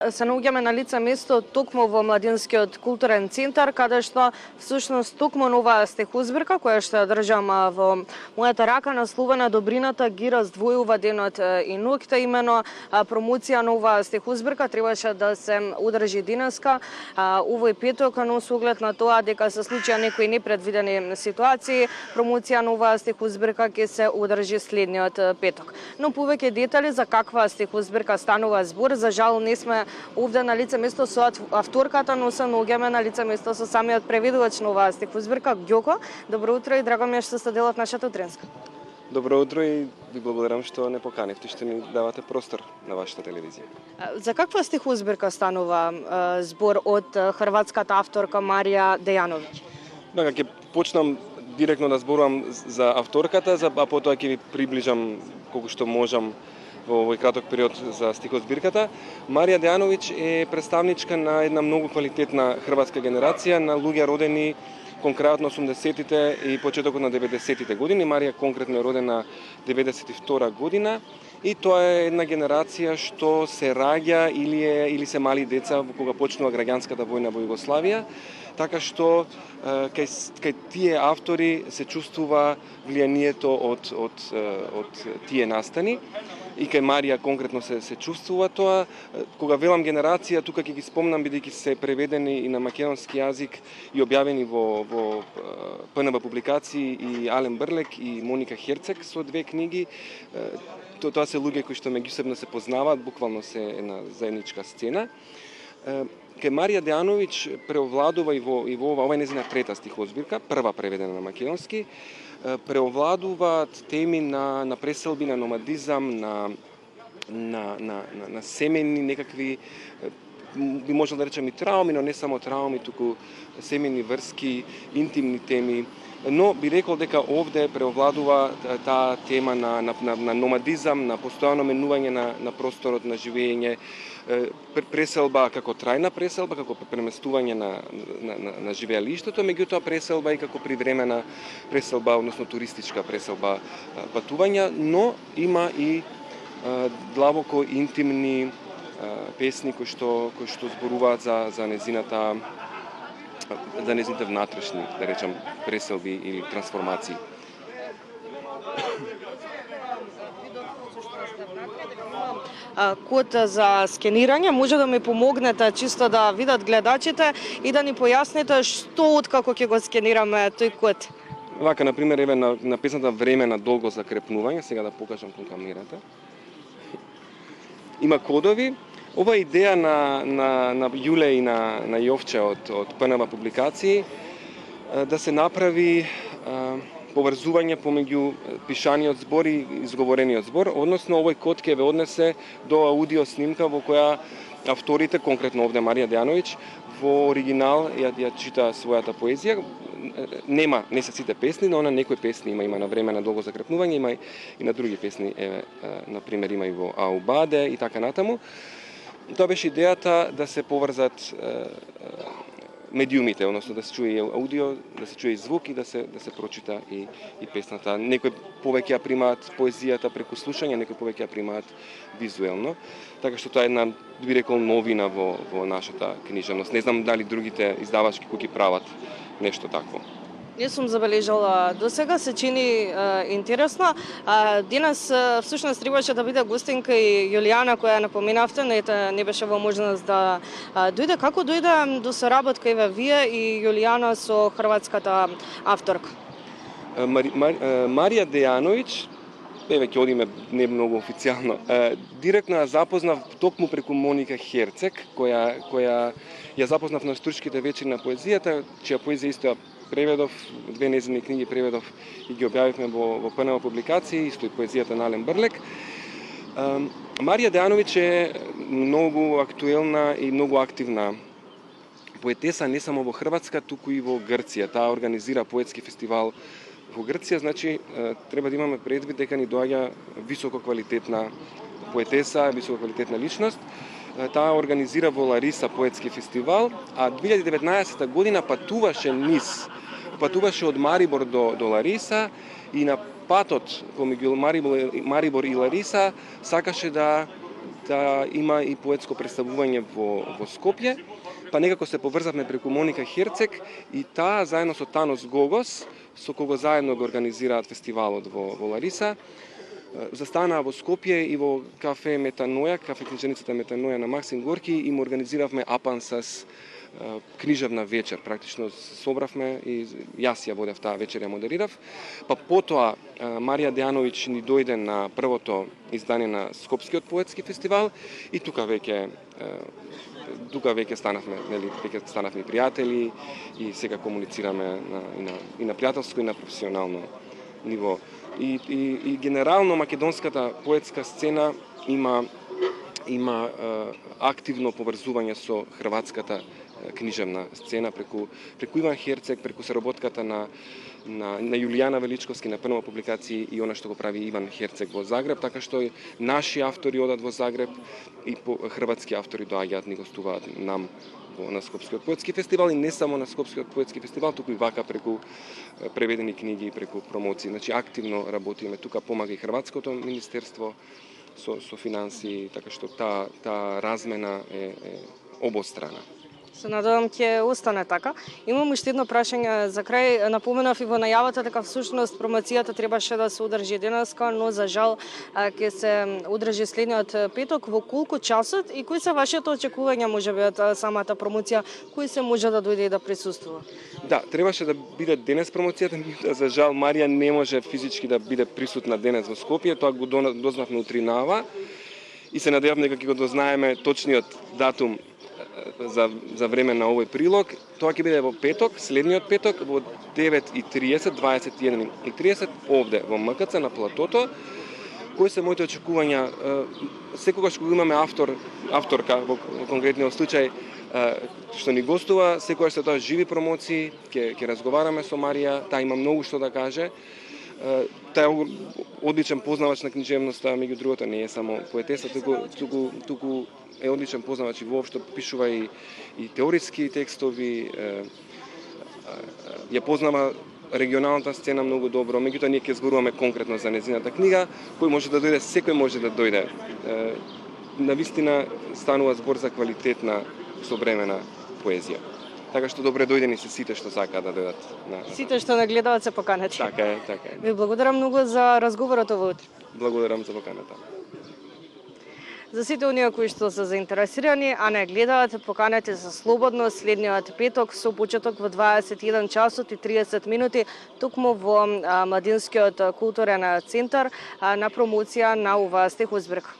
се наоѓаме на лице место токму во Младинскиот културен центар, каде што всушност токму на оваа стихозбирка која што ја држам во мојата рака, насловена Добрината ги раздвојува денот и ноќта, имено промоција на оваа стихозбирка требаше да се одржи денеска, овој петок, но со оглед на тоа дека се случија некои непредвидени ситуации, промоција на оваа стихозбирка ќе се одржи следниот петок. Но повеќе детали за каква стихозбирка станува збор, за жал не сме овде на лице место со авторката, но се наоѓаме на лице место со самиот преведувач на оваа стихозбирка, Ѓоко. Добро утро и драго ми е што сте дел од нашата утринска. Добро утро и ви благодарам што не поканивте, што ни давате простор на вашата телевизија. За каква стихозбирка станува збор од хрватската авторка Марија Дејановиќ? Ќе почнам директно да зборувам за авторката, а потоа ќе ви приближам колку што можам во овој краток период за стихозбирката. Марија Дејановиќ е представничка на една многу квалитетна хрватска генерација на луѓе родени конкретно 80-тите и почетокот на 90-тите години. Марија конкретно е родена 92 година и тоа е една генерација што се раѓа или се мали деца кога почнува граѓанската војна во Југославија, така што кај тие автори се чувствува влијанието од тие настани. И кај Марија конкретно се чувствува тоа. Кога велам генерација, тука ќе ги спомнам бидејќи се преведени и на македонски јазик и објавени во ПНБ публикации и Ален Брлек и Моника Херцег со две книги. Тоа се луѓе кои што меѓусебно се познаваат, буквално се една заедничка сцена. Кај Марија Дејановиќ преовладува и во ова е нејзина трета стихозбирка, прва преведена на македонски, преовладуваат теми на преселби, на номадизам, на семени некакви, би можел да речем и трауми, но не само трауми, туку семени врски, интимни теми. Но би рекол дека овде преовладува таа тема на номадизам, на постојано менување на просторот на живење, преселба како трајна преселба, како преместување на живеалиштето, меѓутоа преселба и како привремена преселба, односно туристичка преселба, патувања, но има и длабоко интимни песни кои што зборуваат за нејзините внатрешни, да речем, преселби или трансформации. Код за скенирање, може да ми помогнете чисто да видат гледачите и да ни појасните што откако ќе го скенираме тој код? Вака, например, еве на песната Време на долго закрепнување, сега да покажам кон камерата. Има кодови. Ова идеја на Јуле и на Јовче од ПНБ публикации да се направи поврзување помеѓу пишаниот збор и изговорениот збор, односно овој код ќе ве однесе до аудио снимка во која авторите, конкретно овде Марија Дејановиќ, во оригинал ја чита својата поезија. Не се сите песни, но на некои песни има на Време на долго закрепнување, има и на други песни, на пример има и во Аубаде и така натаму. Тоа беше идејата да се поврзат медиумите, односно да се чуе и аудио, да се чуе и звук и да се прочита и песната. Некои повеќе ја примаат поезијата преку слушање, некои повеќе ја примаат визуелно. Така што тоа е една, би рекол, новина во нашата книжевност. Не знам дали другите издавачки куќи прават нешто такво. Не сум забележала до сега, се чини интересно. Денес всушност требаше да биде гостинка и Јулијана, која напоменавте, не беше во можност да дојде. Како дојде до соработка вие и Јулијана со хрватската авторка? Марија Дејановиќ, ќе одиме не многу официјално, директно ја запознав токму преку Моника Херцег, која ја запознав на Штуршките вечери на поезијата, чија поезија исто ја преведов, две нејзини книги преведов и ги објавивме во ПНБ публикации, исто и поезијата на Ален Брлек. Марија Дејановиќ е многу актуелна и многу активна поетеса не само во Хрватска, туку и во Грција. Таа организира поетски фестивал во Грција, значи треба да имаме предвид дека ни доаѓа високо квалитетна поетеса, високо квалитетна личност. Таа организира во Лариса поетски фестивал, а 2019 година патуваше од Марибор до Лариса и на патот помеѓу Марибор и Лариса сакаше да да има и поетско представување во Скопје, па некако се поврзавме преку Моника Херцег и таа заедно со Танос Гогос, со кого заедно го организираат фестивалот во Лариса, застанаа во Скопје и во кафе Метаноја, кафе книжевницата Метаноја на Максим Горки, им организиравме апансас книжевна вечер. Практично собравме и јас ја водев таа вечер, ја модерирав. Па потоа Марија Дејановиќ ни дојде на првото издание на Скопскиот поетски фестивал и тука веќе станавме, нели, веќе станавме пријатели и сега комуницираме и на пријателско и на професионално ниво. И генерално македонската поетска сцена има активно поврзување со хрватската книжевна сцена преку Иван Херцег, преку соработката на Јулијана Величковски на прва публикации и она што го прави Иван Херцег во Загреб, така што наши автори одат во Загреб и хрватски автори доаѓаат ни гостуваат нам на Скопскиот поетски фестивал и не само на Скопскиот поетски фестивал, туку и вака преку преведени книги и преку промоции. Значи активно работиме, тука помага и Хрватското министерство со финансии, така што таа размена е обострана. Се надевам ќе остане така. Имам уште едно прашање за крај. Напоменав и во најавата дека всушност промоцијата требаше да се одржи денеска, но за жал ќе се одржи следниот петок. Во колку часот и кои се вашите очекувања можеби од самата промоција? Кој се може да дојде и да присуствува? Да, требаше да биде денес промоцијата, за жал Марија не може физички да биде присутна денес во Скопје, тоа го дознавме утринава и се надевам дека ќе го дознаеме точниот датум за време на овој прилог. Тоа ќе биде во петок, следниот петок во 9:30, 21:30 овде во МКЦ на платото. Кои се моите очекувања? Секогаш кога имаме авторка во конкретниот случај што ни гостува, секогаш се тоа живи промоции, ќе разговараме со Марија, таа има многу што да каже. Таа е одличен познавач на книжевноста, меѓу другото не е само поетеса, туку е одличен познавач и воопшто пишува и теориски текстови, ја познава регионалната сцена многу добро, меѓутоа ние ќе зборуваме конкретно за нејзината книга, кој може да дојде, секој може да дојде. Навистина станува збор за квалитетна современа поезија. Така што добре дојдени се сите што сакаат да дојдат. Сите што не гледаат се поканети. Така е. Ви благодарам многу за разговорот ово утре. Благодарам за поканата. За сите оние кои што се заинтересирани, а не гледаат, поканете се слободно следниот петок со почеток во 21 часот и 30 минути, токму во Младинскиот културен центар на промоција на оваа стихозбирка.